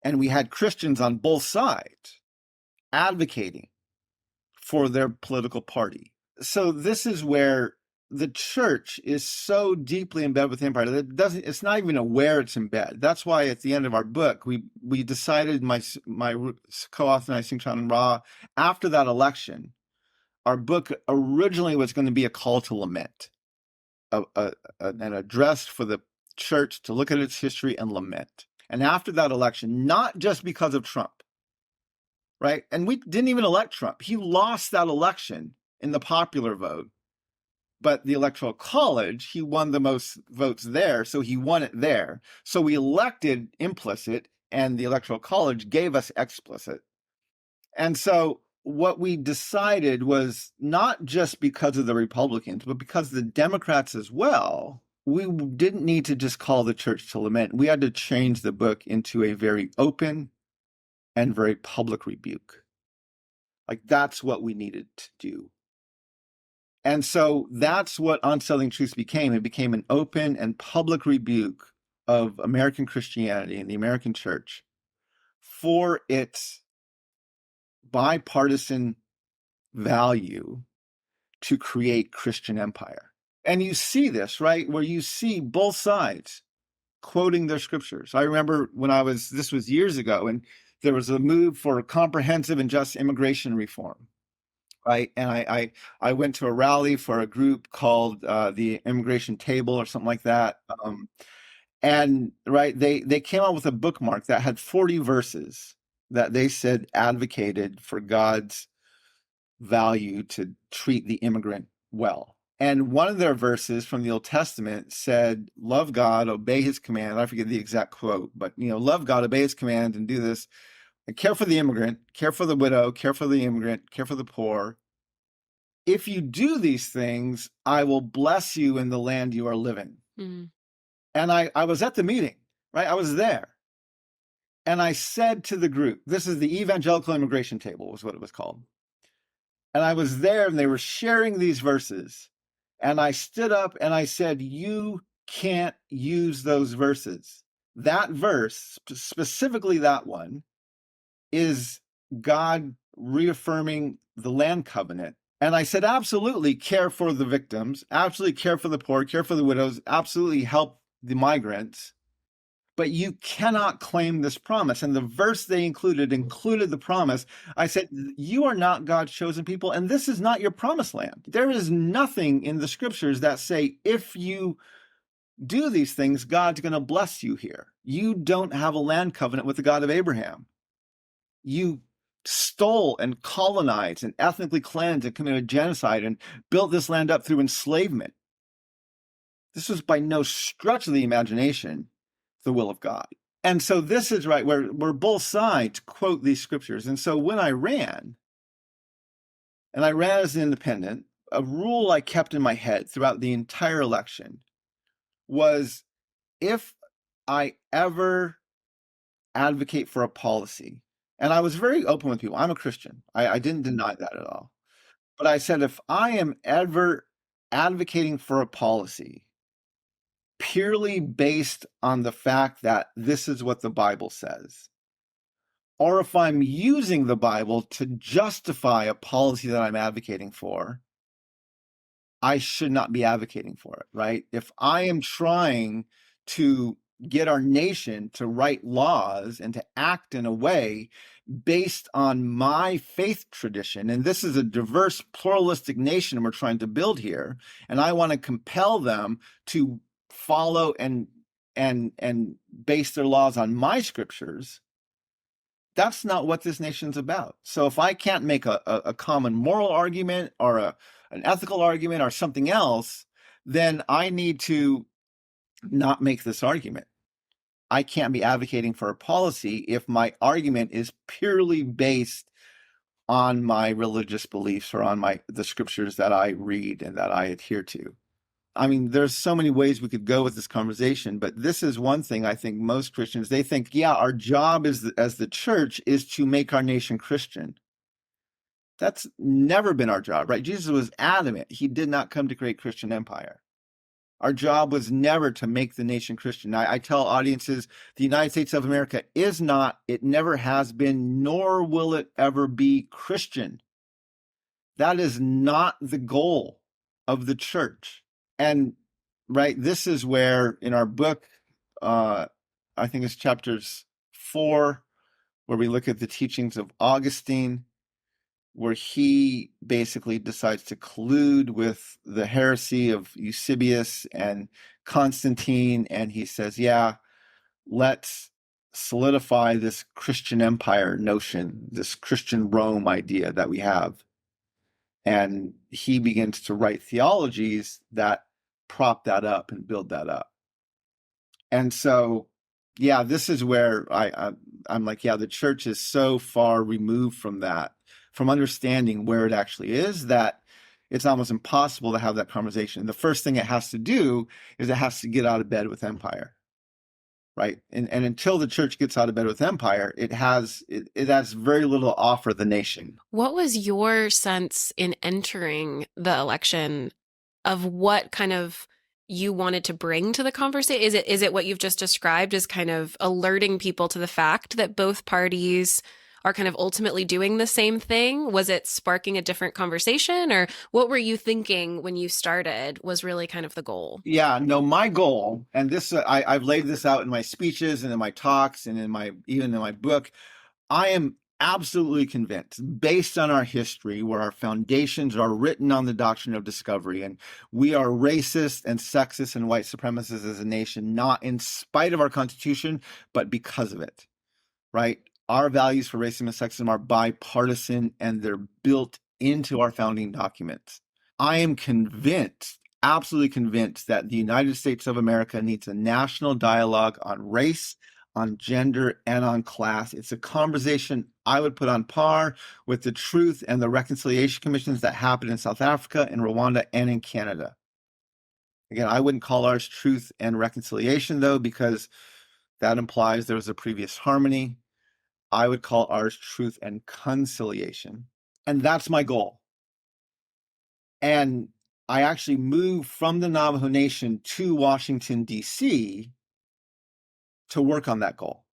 And we had Christians on both sides advocating for their political party. So this is where the church is so deeply embedded with the empire that it's not even aware it's embedded. That's why at the end of our book, we decided, my co-author and I, Sing-Chan and Ra, after that election, our book originally was going to be a call to lament, an address for the church to look at its history and lament. And after that election, not just because of Trump, right? And we didn't even elect Trump. He lost that election in the popular vote. But the Electoral College, he won the most votes there, so he won it there. So we elected implicit, and the Electoral College gave us explicit. And so what we decided was, not just because of the Republicans, but because the Democrats as well, we didn't need to just call the church to lament. We had to change the book into a very open and very public rebuke. Like, that's what we needed to do. And so that's what Unsettling Truths became. It became an open and public rebuke of American Christianity and the American church for its bipartisan value to create Christian empire. And you see this, right, where you see both sides quoting their scriptures. I remember when this was years ago, and there was a move for comprehensive and just immigration reform. Right. And I went to a rally for a group called the Immigration Table or something like that. And right, they came out with a bookmark that had 40 verses that they said advocated for God's value to treat the immigrant well. And one of their verses from the Old Testament said, love God, obey his command. I forget the exact quote, but, love God, obey his command, and do this. And care for the immigrant, care for the widow, care for the immigrant, care for the poor. If you do these things, I will bless you in the land you are living. Mm-hmm. And I was at the meeting, right? I was there. And I said to the group, this is the Evangelical Immigration Table, was what it was called. And I was there, and they were sharing these verses. And I stood up and I said, you can't use those verses. That verse, specifically that one, is God reaffirming the land covenant. And I said, absolutely care for the victims, absolutely care for the poor, care for the widows, absolutely help the migrants. But you cannot claim this promise. And the verse they included the promise. I said, you are not God's chosen people, and this is not your promised land. There is nothing in the scriptures that say, if you do these things, God's going to bless you here. You don't have a land covenant with the God of Abraham. You stole and colonized and ethnically cleansed and committed genocide and built this land up through enslavement. This was by no stretch of the imagination the will of God. And so this is right where both sides quote these scriptures. And so when I ran as an independent, a rule I kept in my head throughout the entire election was, if I ever advocate for a policy, and I was very open with people, I'm a Christian. I didn't deny that at all. But I said, if I am ever advocating for a policy purely based on the fact that this is what the Bible says, or if I'm using the Bible to justify a policy that I'm advocating for, I should not be advocating for it, right? If I am trying to get our nation to write laws and to act in a way based on my faith tradition, and this is a diverse, pluralistic nation we're trying to build here, and I want to compel them to follow and base their laws on my scriptures, that's not what this nation's about. So if I can't make a common moral argument or an ethical argument or something else, then I need to not make this argument. I can't be advocating for a policy if my argument is purely based on my religious beliefs or on the scriptures that I read and that I adhere to. I mean, there's so many ways we could go with this conversation, but this is one thing I think most Christians, they think, yeah, our job as the church is to make our nation Christian. That's never been our job, right? Jesus was adamant. He did not come to create Christian empire. Our job was never to make the nation Christian. I tell audiences, the United States of America is not, it never has been, nor will it ever be Christian. That is not the goal of the church. And right, this is where in our book, I think it's chapters 4, where we look at the teachings of Augustine, where he basically decides to collude with the heresy of Eusebius and Constantine. And he says, yeah, let's solidify this Christian empire notion, this Christian Rome idea that we have. And he begins to write theologies that prop that up and build that up. And so, yeah, this is where I'm like, yeah, the church is so far removed from that, from understanding where it actually is, that it's almost impossible to have that conversation. The first thing it has to do is it has to get out of bed with empire, right? And until the church gets out of bed with empire, it has very little to offer the nation. What was your sense in entering the election of what kind of you wanted to bring to the conversation? Is it what you've just described as kind of alerting people to the fact that both parties are kind of ultimately doing the same thing? Was it sparking a different conversation, or what were you thinking when you started was really kind of the goal? Yeah, no, my goal, and this I've laid this out in my speeches and in my talks and even in my book. I am absolutely convinced, based on our history, where our foundations are written on the doctrine of discovery, and we are racist and sexist and white supremacists as a nation, not in spite of our Constitution, but because of it, right? Our values for racism and sexism are bipartisan, and they're built into our founding documents. I am convinced, absolutely convinced, that the United States of America needs a national dialogue on race, on gender, and on class. It's a conversation I would put on par with the Truth and the Reconciliation Commissions that happen in South Africa, in Rwanda, and in Canada. Again, I wouldn't call ours Truth and Reconciliation, though, because that implies there was a previous harmony. I would call ours Truth and Conciliation. And that's my goal. And I actually moved from the Navajo Nation to Washington, D.C. to work on that goal.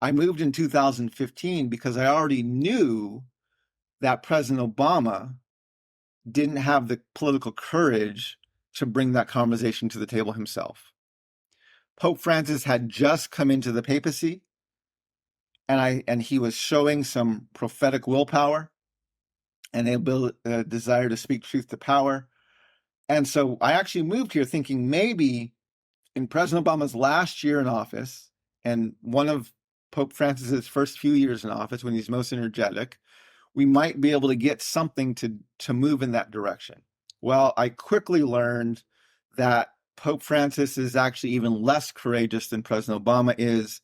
I moved in 2015 because I already knew that President Obama didn't have the political courage to bring that conversation to the table himself. Pope Francis had just come into the papacy, and he was showing some prophetic willpower and a desire to speak truth to power. And so I actually moved here thinking maybe in President Obama's last year in office, and one of Pope Francis's first few years in office, when he's most energetic, we might be able to get something to move in that direction. Well, I quickly learned that Pope Francis is actually even less courageous than President Obama is,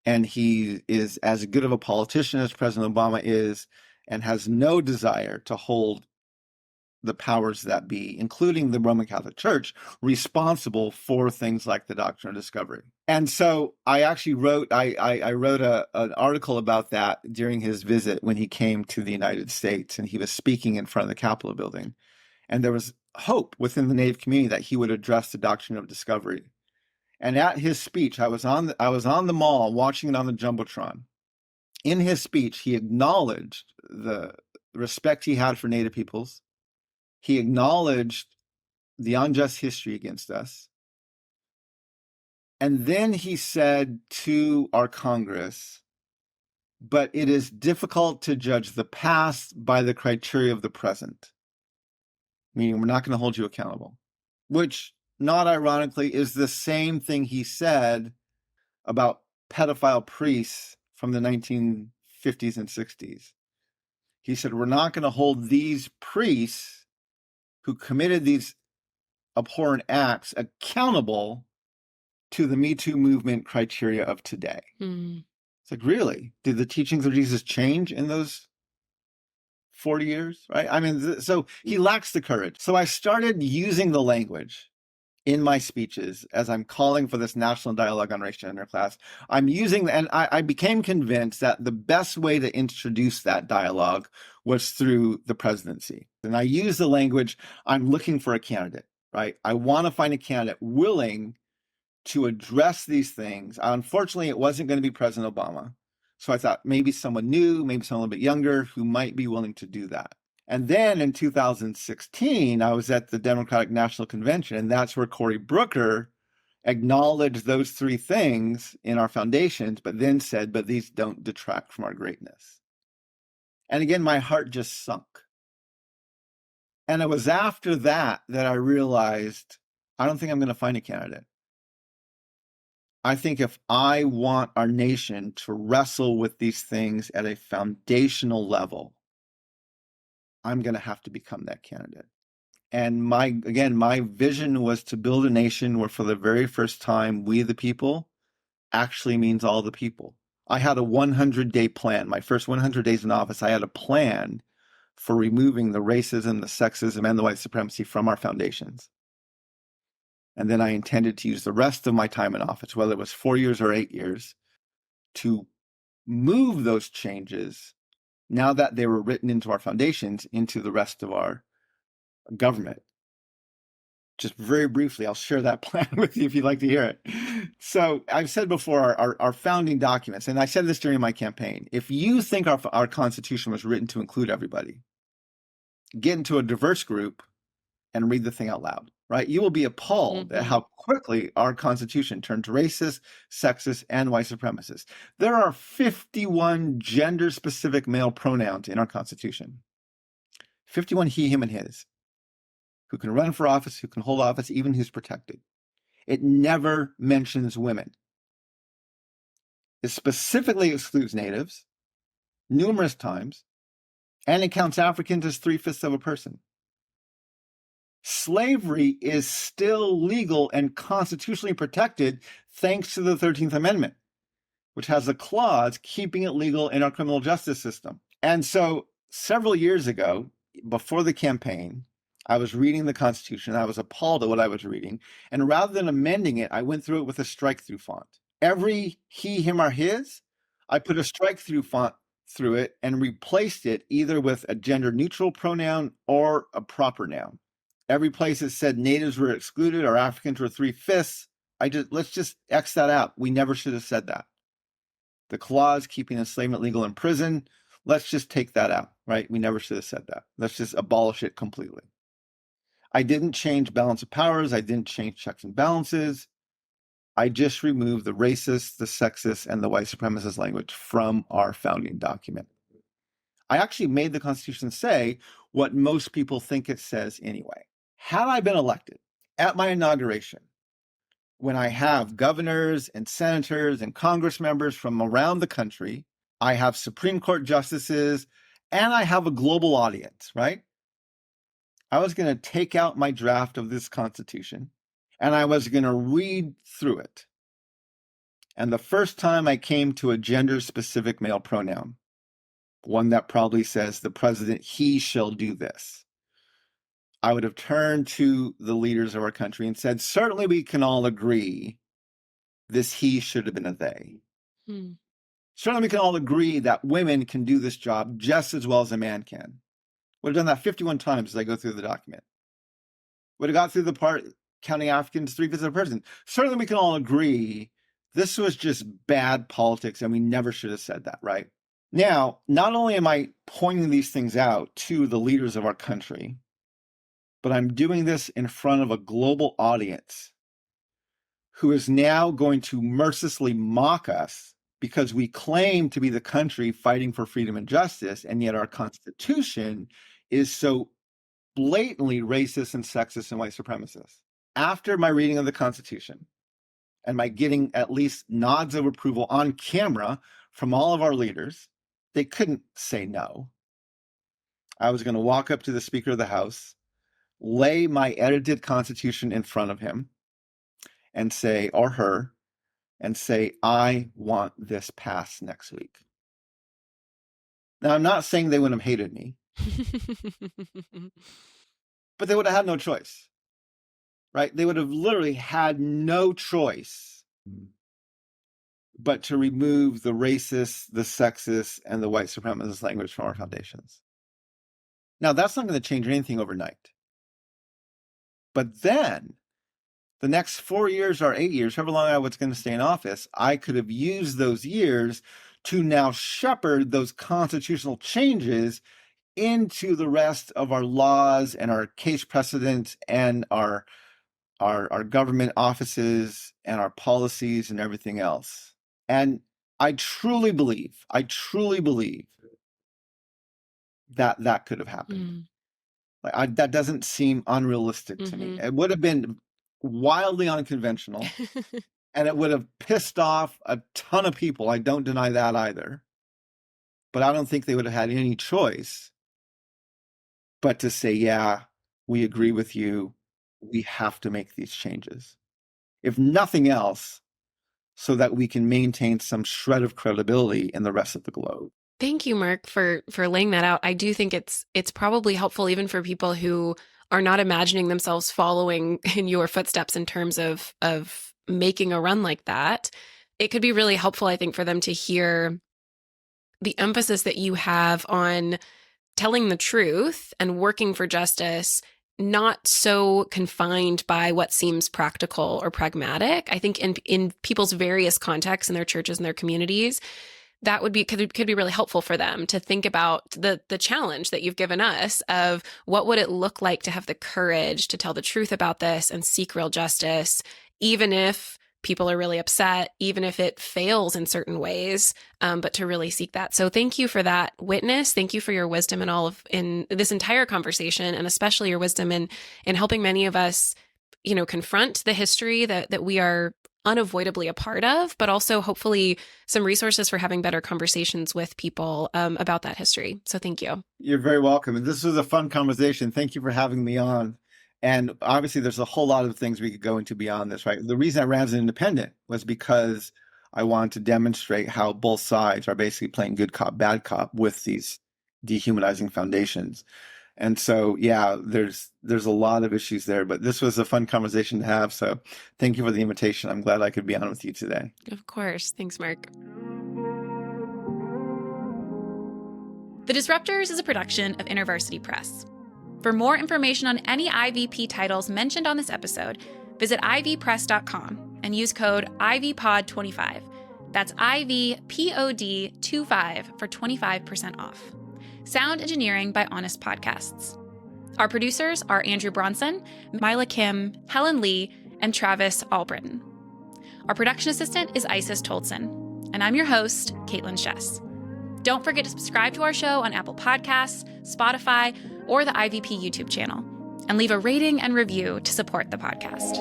and he is as good of a politician as President Obama is, and has no desire to hold the powers that be, including the Roman Catholic Church, responsible for things like the doctrine of discovery. And so I actually wrote an article about that during his visit when he came to the United States, and he was speaking in front of the Capitol building. And there was hope within the Native community that he would address the doctrine of discovery. And at his speech, I was on the mall watching it on the Jumbotron. In his speech, he acknowledged the respect he had for Native peoples. He acknowledged the unjust history against us. And then he said to our Congress, but it is difficult to judge the past by the criteria of the present, meaning we're not going to hold you accountable, which, not ironically, is the same thing he said about pedophile priests from the 1950s and 60s. He said, we're not going to hold these priests who committed these abhorrent acts accountable to the Me Too movement criteria of today. It's like, really? Did the teachings of Jesus change in those 40 years? Right? I mean, so he lacks the courage. So I started using the language in my speeches, as I'm calling for this national dialogue on race, gender, class, I'm using, and I became convinced that the best way to introduce that dialogue was through the presidency. And I use the language, I'm looking for a candidate, right? I want to find a candidate willing to address these things. Unfortunately, it wasn't going to be President Obama. So I thought maybe someone new, maybe someone a little bit younger who might be willing to do that. And then in 2016, I was at the Democratic National Convention, and that's where Cory Booker acknowledged those three things in our foundations, but then said, but these don't detract from our greatness. And again, my heart just sunk. And it was after that that I realized, I don't think I'm going to find a candidate. I think if I want our nation to wrestle with these things at a foundational level, I'm going to have to become that candidate. And my vision was to build a nation where for the very first time, we the people actually means all the people. I had a 100-day plan. My first 100 days in office, I had a plan for removing the racism, the sexism, and the white supremacy from our foundations. And then I intended to use the rest of my time in office, whether it was 4 years or 8 years, to move those changes, now that they were written into our foundations, into the rest of our government. Just very briefly, I'll share that plan with you if you'd like to hear it. So I've said before, our founding documents, and I said this during my campaign, if you think our Constitution was written to include everybody, get into a diverse group and read the thing out loud, right? You will be appalled at how quickly our Constitution turned racist, sexist, and white supremacist. There are 51 gender-specific male pronouns in our Constitution. 51 he, him, and his. Who can run for office, who can hold office, even who's protected. It never mentions women. It specifically excludes natives numerous times, and it counts Africans as 3/5 of a person. Slavery is still legal and constitutionally protected thanks to the 13th Amendment, which has a clause keeping it legal in our criminal justice system. And so several years ago, before the campaign, I was reading the Constitution. I was appalled at what I was reading. And rather than amending it, I went through it with a strike-through font. Every he, him, or his, I put a strike-through font through it and replaced it either with a gender-neutral pronoun or a proper noun. Every place it said natives were excluded or Africans were 3/5, let's just X that out. We never should have said that. The clause keeping enslavement legal in prison, let's just take that out, right? We never should have said that. Let's just abolish it completely. I didn't change balance of powers. I didn't change checks and balances. I just removed the racist, the sexist, and the white supremacist language from our founding document. I actually made the Constitution say what most people think it says anyway. Had I been elected at my inauguration, when I have governors and senators and Congress members from around the country, I have Supreme Court justices, and I have a global audience, right? I was going to take out my draft of this Constitution and I was going to read through it. And the first time I came to a gender-specific male pronoun, one that probably says the president, he shall do this, I would have turned to the leaders of our country and said, certainly we can all agree this he should have been a they. Certainly we can all agree that women can do this job just as well as a man can. Would have done that 51 times as I go through the document. Would have got through the part counting Africans 3/5 of a person. Certainly we can all agree this was just bad politics and we never should have said that, right? Now, not only am I pointing these things out to the leaders of our country, but I'm doing this in front of a global audience who is now going to mercilessly mock us because we claim to be the country fighting for freedom and justice, and yet our Constitution is so blatantly racist and sexist and white supremacist. After my reading of the Constitution and my getting at least nods of approval on camera from all of our leaders, they couldn't say no. I was going to walk up to the Speaker of the House, lay my edited Constitution in front of him and say, or her, and say, I want this passed next week. Now, I'm not saying they wouldn't have hated me, but they would have had no choice. right? They would have literally had no choice but to remove the racist, the sexist, and the white supremacist language from our foundations. Now, that's not going to change anything overnight. But then, the next 4 years or 8 years, however long I was going to stay in office, I could have used those years to now shepherd those constitutional changes into the rest of our laws and our case precedents and our government offices and our policies and everything else. And I truly believe that that could have happened. That doesn't seem unrealistic to me. It would have been wildly unconventional, and it would have pissed off a ton of people. I don't deny that either. But I don't think they would have had any choice but to say, yeah, we agree with you. We have to make these changes. If nothing else, so that we can maintain some shred of credibility in the rest of the globe. Thank you, Mark, for laying that out. I do think it's probably helpful even for people who are not imagining themselves following in your footsteps in terms of making a run like that. It could be really helpful, I think, for them to hear the emphasis that you have on telling the truth and working for justice, not so confined by what seems practical or pragmatic. I think in people's various contexts in their churches and their communities, that could be really helpful for them to think about the challenge that you've given us of what would it look like to have the courage to tell the truth about this and seek real justice, even if people are really upset, even if it fails in certain ways, but to really seek that. So thank you for that witness. Thank you for your wisdom in this entire conversation, and especially your wisdom in helping many of us, confront the history that we are unavoidably a part of, but also hopefully some resources for having better conversations with people about that history. So thank you. You're very welcome. And this was a fun conversation. Thank you for having me on. And obviously there's a whole lot of things we could go into beyond this, right? The reason I ran as an independent was because I wanted to demonstrate how both sides are basically playing good cop, bad cop with these dehumanizing foundations. And so, yeah, there's a lot of issues there, but this was a fun conversation to have. So thank you for the invitation. I'm glad I could be on with you today. Of course. Thanks, Mark. The Disruptors is a production of InterVarsity Press. For more information on any IVP titles mentioned on this episode, visit ivpress.com and use code IVPOD25. That's IVPOD25 for 25% off. Sound engineering by Honest Podcasts. Our producers are Andrew Bronson, Mila Kim, Helen Lee, and Travis Albritton. Our production assistant is Isis Toldson, and I'm your host, Kaitlyn Schiess. Don't forget to subscribe to our show on Apple Podcasts, Spotify, or the IVP YouTube channel, and leave a rating and review to support the podcast.